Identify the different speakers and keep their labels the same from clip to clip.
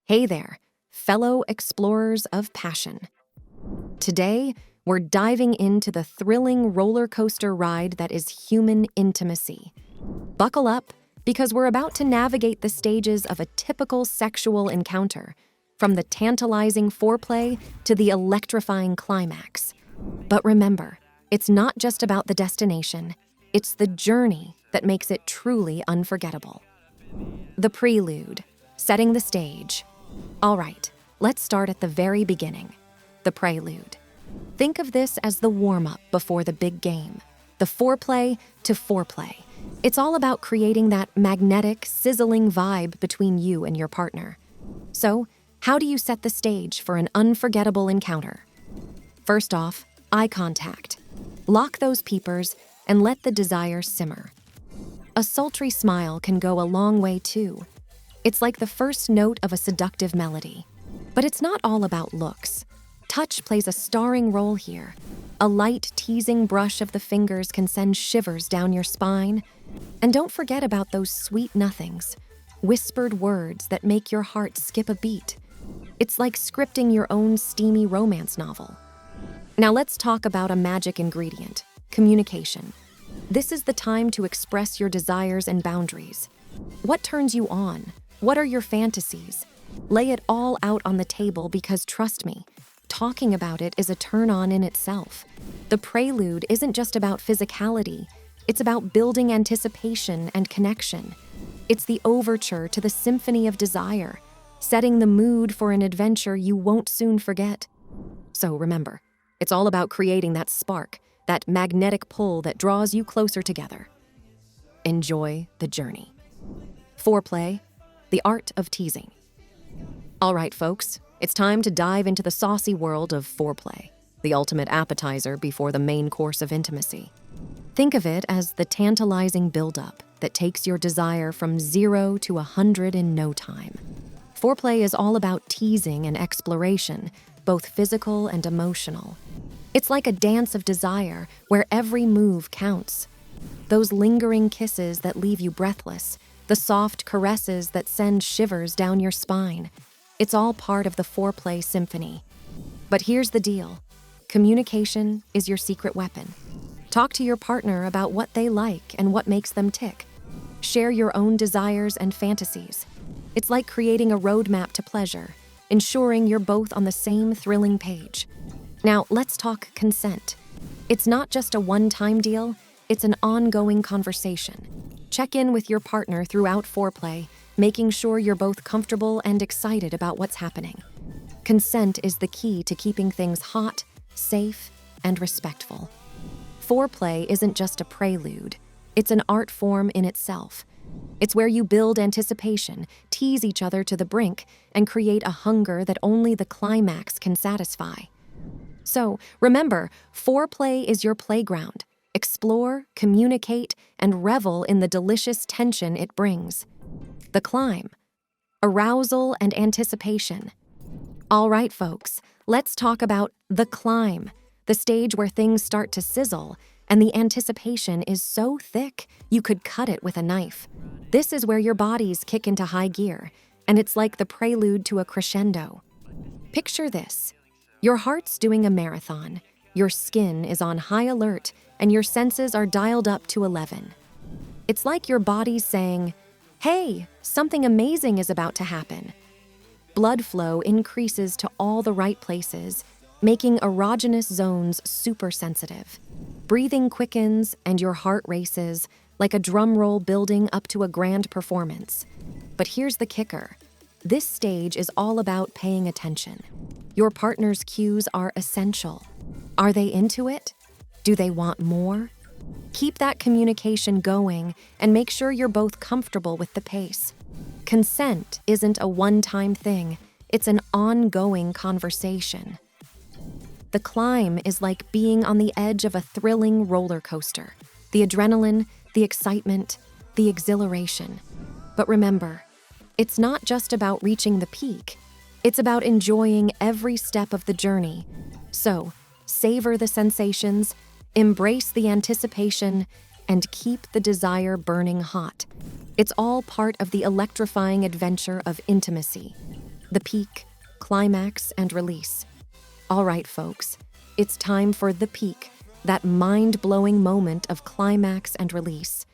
Speaker 1: Hey there, fellow explorers of passion. Today, we're diving into the thrilling roller coaster ride that is human intimacy. Buckle up, because we're about to navigate the stages of a typical sexual encounter, from the tantalizing foreplay to the electrifying climax. But remember, it's not just about the destination, it's the journey that makes it truly unforgettable. The prelude, setting the stage. All right, let's start at the very beginning, the prelude. Think of this as the warm-up before the big game, the foreplay to foreplay. It's all about creating that magnetic, sizzling vibe between you and your partner. So, how do you set the stage for an unforgettable encounter? First off, eye contact. Lock those peepers and let the desire simmer. A sultry smile can go a long way too. It's like the first note of a seductive melody. But it's not all about looks. Touch plays a starring role here. A light, teasing brush of the fingers can send shivers down your spine. And don't forget about those sweet nothings, whispered words that make your heart skip a beat. It's like scripting your own steamy romance novel. Now let's talk about a magic ingredient, communication. This is the time to express your desires and boundaries. What turns you on? What are your fantasies? Lay it all out on the table, because trust me, talking about it is a turn-on in itself. The prelude isn't just about physicality, it's about building anticipation and connection. It's the overture to the symphony of desire, setting the mood for an adventure you won't soon forget. So remember, it's all about creating that spark, that magnetic pull that draws you closer together. Enjoy the journey. Foreplay, the art of teasing. All right, folks, it's time to dive into the saucy world of foreplay, the ultimate appetizer before the main course of intimacy. Think of it as the tantalizing buildup that takes your desire from 0 to 100 in no time. Foreplay is all about teasing and exploration, both physical and emotional. It's like a dance of desire where every move counts. Those lingering kisses that leave you breathless, the soft caresses that send shivers down your spine. It's all part of the foreplay symphony. But here's the deal. Communication is your secret weapon. Talk to your partner about what they like and what makes them tick. Share your own desires and fantasies. It's like creating a roadmap to pleasure, ensuring you're both on the same thrilling page. Now, let's talk consent. It's not just a one-time deal, it's an ongoing conversation. Check in with your partner throughout foreplay, making sure you're both comfortable and excited about what's happening. Consent is the key to keeping things hot, safe, and respectful. Foreplay isn't just a prelude, it's an art form in itself. It's where you build anticipation, tease each other to the brink, and create a hunger that only the climax can satisfy. So, remember, foreplay is your playground. Explore, communicate, and revel in the delicious tension it brings. The climb, arousal and anticipation. All right, folks, let's talk about the climb, the stage where things start to sizzle, and the anticipation is so thick you could cut it with a knife. This is where your bodies kick into high gear, and it's like the prelude to a crescendo. Picture this. Your heart's doing a marathon, your skin is on high alert, and your senses are dialed up to 11. It's like your body's saying, "Hey, something amazing is about to happen." Blood flow increases to all the right places, making erogenous zones super sensitive. Breathing quickens and your heart races, like a drum roll building up to a grand performance. But here's the kicker. This stage is all about paying attention. Your partner's cues are essential. Are they into it? Do they want more? Keep that communication going and make sure you're both comfortable with the pace. Consent isn't a one-time thing, it's an ongoing conversation. The climb is like being on the edge of a thrilling roller coaster. The adrenaline, the excitement, the exhilaration. But remember, it's not just about reaching the peak. It's about enjoying every step of the journey. So, savor the sensations, embrace the anticipation, and keep the desire burning hot. It's all part of the electrifying adventure of intimacy. The peak, climax, and release. All right, folks, it's time for the peak, that mind-blowing moment of climax and release.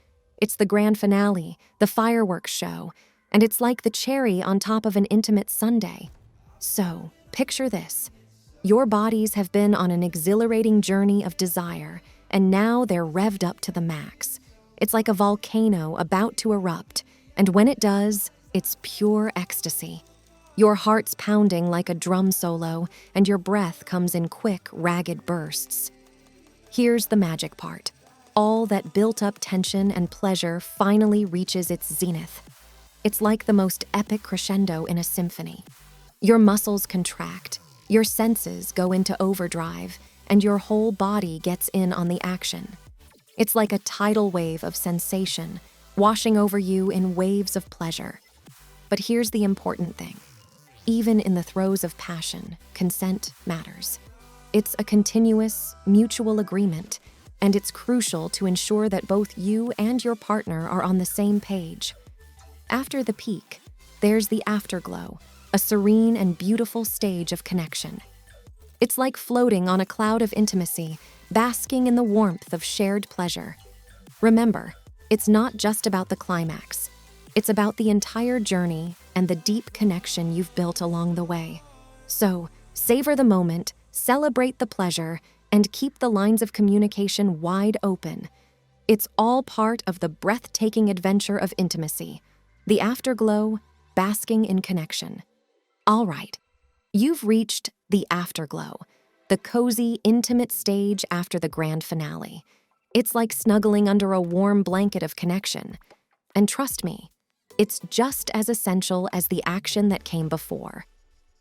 Speaker 1: It's the grand finale, the fireworks show, and it's like the cherry on top of an intimate sundae. So, picture this. Your bodies have been on an exhilarating journey of desire, and now they're revved up to the max. It's like a volcano about to erupt, and when it does, it's pure ecstasy. Your heart's pounding like a drum solo, and your breath comes in quick, ragged bursts. Here's the magic part. All that built-up tension and pleasure finally reaches its zenith. It's like the most epic crescendo in a symphony. Your muscles contract, your senses go into overdrive, and your whole body gets in on the action. It's like a tidal wave of sensation, washing over you in waves of pleasure. But here's the important thing. Even in the throes of passion, consent matters. It's a continuous, mutual agreement, and it's crucial to ensure that both you and your partner are on the same page. After the peak, there's the afterglow, a serene and beautiful stage of connection. It's like floating on a cloud of intimacy, basking in the warmth of shared pleasure. Remember, it's not just about the climax. It's about the entire journey and the deep connection you've built along the way. So, savor the moment, celebrate the pleasure, and keep the lines of communication wide open. It's all part of the breathtaking adventure of intimacy, the afterglow, basking in connection. All right, you've reached the afterglow, the cozy, intimate stage after the grand finale. It's like snuggling under a warm blanket of connection. And trust me, it's just as essential as the action that came before.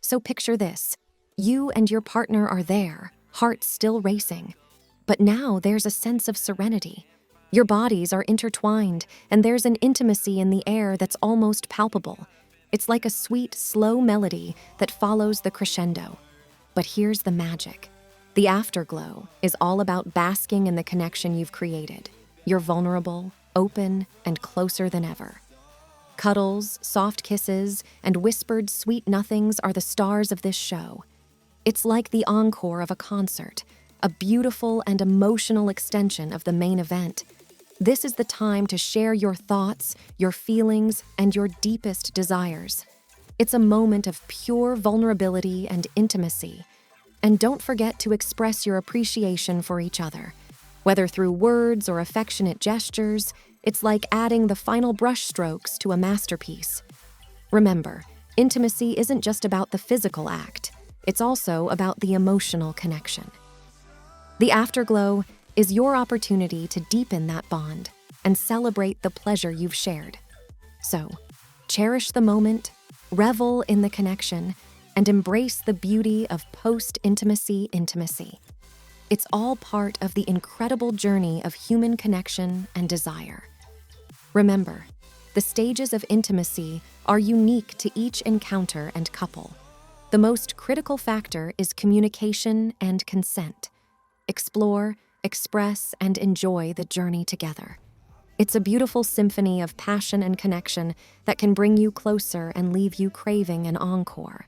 Speaker 1: So picture this. You and your partner are there, hearts still racing. But now there's a sense of serenity. Your bodies are intertwined, and there's an intimacy in the air that's almost palpable. It's like a sweet, slow melody that follows the crescendo. But here's the magic. The afterglow is all about basking in the connection you've created. You're vulnerable, open, and closer than ever. Cuddles, soft kisses, and whispered sweet nothings are the stars of this show. It's like the encore of a concert, a beautiful and emotional extension of the main event. This is the time to share your thoughts, your feelings, and your deepest desires. It's a moment of pure vulnerability and intimacy. And don't forget to express your appreciation for each other. Whether through words or affectionate gestures, it's like adding the final brushstrokes to a masterpiece. Remember, intimacy isn't just about the physical act. It's also about the emotional connection. The afterglow is your opportunity to deepen that bond and celebrate the pleasure you've shared. So, cherish the moment, revel in the connection, and embrace the beauty of post-intimacy intimacy. It's all part of the incredible journey of human connection and desire. Remember, the stages of intimacy are unique to each encounter and couple. The most critical factor is communication and consent. Explore, express, and enjoy the journey together. It's a beautiful symphony of passion and connection that can bring you closer and leave you craving an encore.